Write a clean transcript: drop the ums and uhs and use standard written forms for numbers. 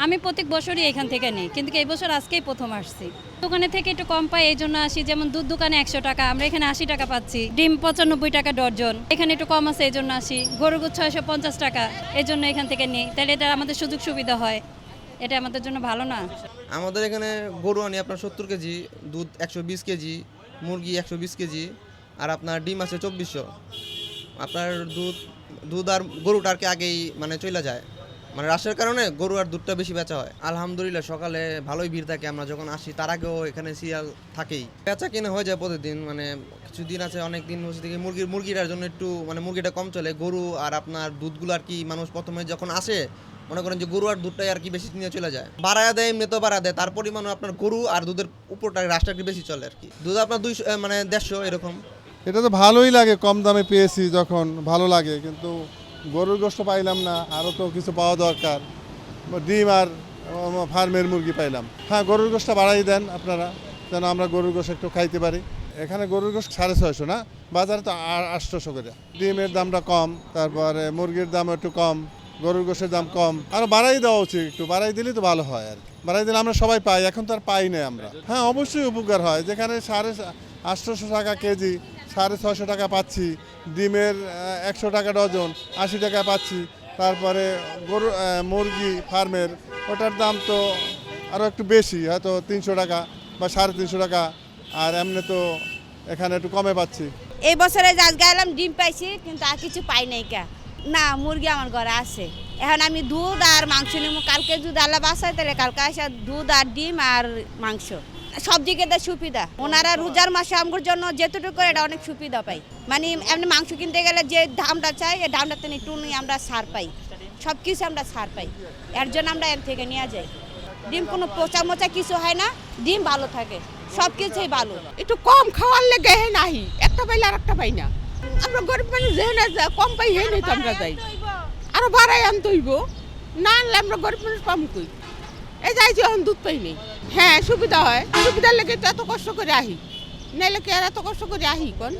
আমি প্রত্যেক বছরই এখান থেকে নিই, কিন্তু এই বছর আজকেই প্রথম আসছি। দোকানে থেকে একটু কম পাই, এই জন্য আসি। যেমন দুধ দোকানে 100 টাকা, আমরা এখানে 80 টাকা পাচ্ছি। ডিম 95 টাকা ডর্জন, এখানে একটু কম আছে, এই জন্য আসি। গরুর দুধ 650 টাকা, এই জন্য এখান থেকে নিই। তাহলে এটা আমাদের সুযোগ সুবিধা হয়, এটা আমাদের জন্য ভালো না? আমাদের এখানে গরু আনি আপনার 70 কেজি, দুধ 120 কেজি, মুরগি 120 কেজি, আর আপনার ডিম আছে 2400। আপনার দুধ আর গরুটা আর কি আগেই মানে চলে যায়, মানে রাশের কারণে গরু আর দুধটা বেশি বেচা হয়। আলহামদুলিল্লাহ সকালে ভালোই ভিড় থাকে, আমরা যখন আসি তার আগেও এখানে সিরিয়াল থাকেই, বেচা কিনে হয়ে যায় প্রতিদিন। মানে কিছুদিন আছে, অনেক দিন হচ্ছে থেকে মুরগিটার জন্য একটু মানে মুরগিটা কম চলে। গরু আর আপনার দুধগুলো আর কি মানুষ প্রথমে যখন আসে মনে করেন যে গরু আর দুধটাই আর কি বেশি নিয়ে চলে যায়, বাড়ায় দেয়, এমনি তো বাড়া দেয়, তার পরিমাণও আপনার গরু আর দুধের উপরটা রাশটা একটু বেশি চলে আর কি। দুধ আপনার 200 মানে 150 এরকম। এটা তো ভালোই লাগে, কম দামে পেয়েছি যখন ভালো লাগে, কিন্তু গরুর গোশত পাইলাম না, আরও তো কিছু পাওয়া দরকার। ডিম আর ফার্মের মুরগি পাইলাম। হ্যাঁ, গরুর গোশতটা বাড়াই দেন আপনারা, যেন আমরা গরুর গোশত একটু খাইতে পারি। এখানে গরুর গোশত 650 না, বাজারে তো 800 করে। ডিমের দামটা কম, তারপরে মুরগির দাম একটু কম, গরুর গোশের দাম কম। আরও বাড়াই দেওয়া উচিত, একটু বাড়াই দিলেই তো ভালো হয় আর কি। বাড়াই দিলে আমরা সবাই পাই, এখন তো আর পাই না আমরা। হ্যাঁ, অবশ্যই উপকার হয়। যেখানে 850 টাকা কেজি 650 টাকা পাচ্ছি, ডিমের 100 টাকা ডজন 80 টাকা পাচ্ছি। তারপরে গরু মুরগি ফার্মের ওটার দাম তো আরও একটু বেশি, হয়তো 300 টাকা বা 350 টাকা, আর এমনি তো এখানে একটু কমে পাচ্ছি। এই বছরে আজকে এলাম, ডিম পাইছি, কিন্তু আর কিছু পাই নাই। না, মুরগি আমার ঘরে আছে। এখন আমি দুধ আর মাংস নেব। কালকে যদি আল্লাহ বাসায় তাহলে কালকে আসা দুধ আর ডিম আর মাংস। সব দিকে তো সুবিধা, ওনারা রোজার মাসে আমার জন্য যেতটুকু এটা অনেক সুবিধা পাই। মানে এমনি মাংস কিনতে গেলে যে দামটা চাই, এই দামটাতে একটু আমরা ছাড় পাই, সব কিছু আমরা ছাড় পাই। এর জন্য আমরা এর থেকে নিয়ে যাই। ডিম কোনো পচা মোচা কিছু হয় না, ডিম ভালো থাকে, সব কিছুই ভালো। একটু কম খাওয়ার লেগে হে নাহি, একটা পাইলে আর একটা পাই না। আমরা গরিব মানুষ যে না কম পাই হে নাই তো আমরা যাই, আরো বাড়াই আনতে হইব, না আনলে আমরা গরিব মানুষ পাবো কই? এই যাইছি এখন দুধ পাই নেই। হ্যাঁ, সুবিধা হয়, সুবিধার লেগে তো এত কষ্ট করে আহি, নাইলে কি আর এত কষ্ট করে আহি কোন?